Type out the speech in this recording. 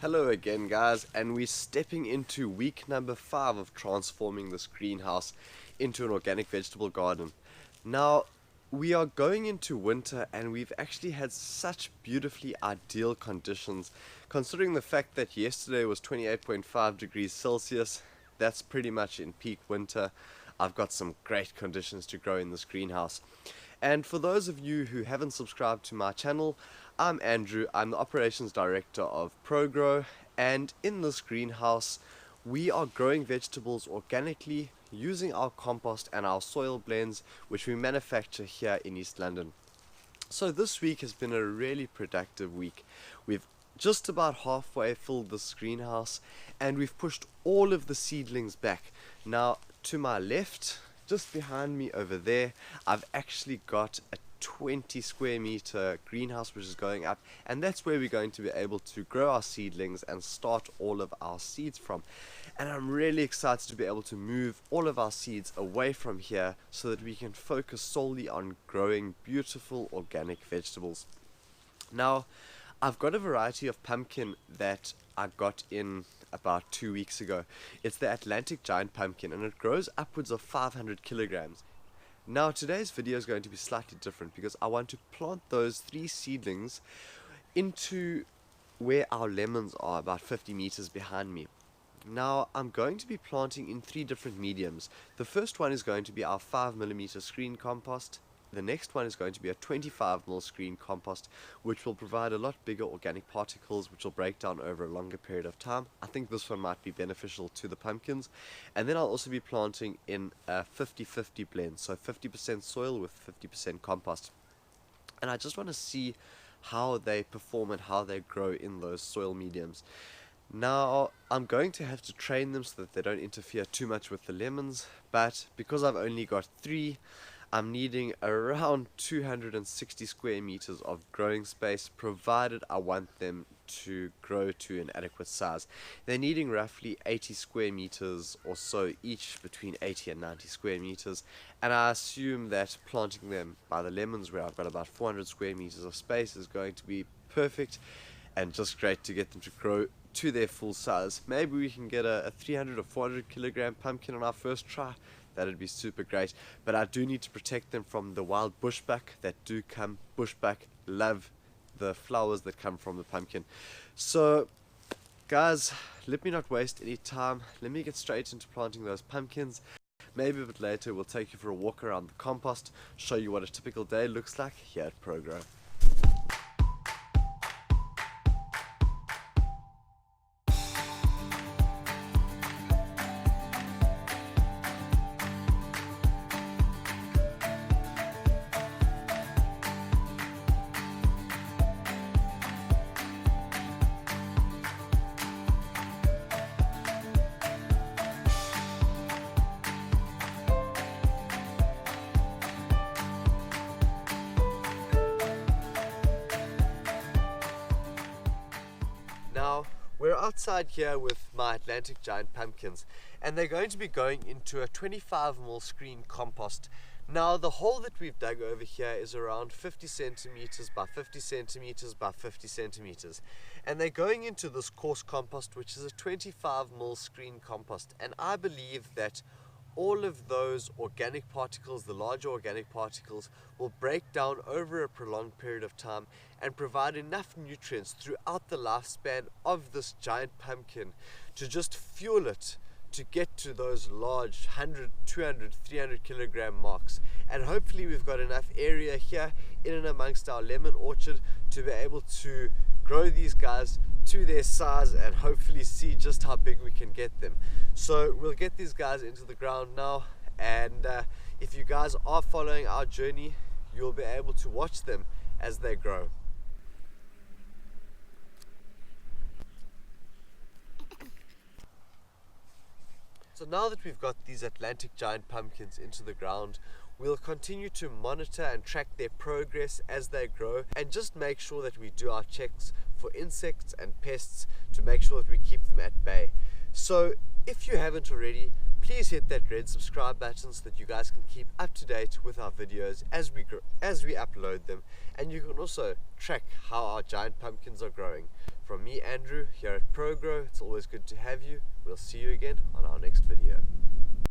Hello again guys, and we're stepping into week number 5 of transforming this greenhouse into an organic vegetable garden. Now we are going into winter and we've actually had such beautifully ideal conditions, considering the fact that yesterday was 28.5 degrees Celsius. That's pretty much in peak winter. I've got some great conditions to grow in this greenhouse. And for those of you who haven't subscribed to my channel, I'm Andrew. I'm the operations director of Pro-Gro, and in this greenhouse we are growing vegetables organically using our compost and our soil blends, which we manufacture here in East London. So this week has been a really productive week. We've just about halfway filled this greenhouse and we've pushed all of the seedlings back. Now to my left, just behind me over there, I've actually got a 20 square meter greenhouse which is going up, and that's where we're going to be able to grow our seedlings and start all of our seeds from. And I'm really excited to be able to move all of our seeds away from here so that we can focus solely on growing beautiful organic vegetables. Now I've got a variety of pumpkin that I got in about 2 weeks ago. It's the Atlantic giant pumpkin and it grows upwards of 500 kilograms. Now today's video is going to be slightly different because I want to plant those 3 seedlings into where our lemons are, about 50 meters behind me. Now I'm going to be planting in 3 different mediums. The first one is going to be our 5mm screen compost. The next one is going to be a 25mm screen compost, which will provide a lot bigger organic particles which will break down over a longer period of time. I think this one might be beneficial to the pumpkins. And then I'll also be planting in a 50-50 blend, so 50% soil with 50% compost. And I just want to see how they perform and how they grow in those soil mediums. Now I'm going to have to train them so that they don't interfere too much with the lemons, but because I've only got 3, I'm needing around 260 square meters of growing space, provided I want them to grow to an adequate size. They're needing roughly 80 square meters or so each, between 80 and 90 square meters, and I assume that planting them by the lemons, where I've got about 400 square meters of space, is going to be perfect and just great to get them to grow to their full size. Maybe we can get a 300 or 400 kilogram pumpkin on our first try. That'd be super great, but I do need to protect them from the wild bushbuck that do come. Bushbuck love the flowers that come from the pumpkin. So guys, let me not waste any time. Let me get straight into planting those pumpkins. Maybe a bit later we'll take you for a walk around the compost, show you what a typical day looks like here at Pro-Gro. Now, we're outside here with my Atlantic giant pumpkins, and they're going to be going into a 25mm screen compost. Now, the hole that we've dug over here is around 50 centimeters by 50 centimeters by 50 centimeters, and they're going into this coarse compost, which is a 25mm screen compost. And I believe that all of those organic particles, the larger organic particles, will break down over a prolonged period of time and provide enough nutrients throughout the lifespan of this giant pumpkin to just fuel it to get to those large 100, 200, 300 kilogram marks. And hopefully we've got enough area here in and amongst our lemon orchard to be able to grow these guys to their size and hopefully see just how big we can get them. So we'll get these guys into the ground now, and if you guys are following our journey, you'll be able to watch them as they grow. So now that we've got these Atlantic giant pumpkins into the ground, we'll continue to monitor and track their progress as they grow, and just make sure that we do our checks for insects and pests to make sure that we keep them at bay. So if you haven't already, please hit that red subscribe button so that you guys can keep up to date with our videos as we upload them, and you can also track how our giant pumpkins are growing. From me, Andrew, here at Pro-Gro, it's always good to have you. We'll see you again on our next video.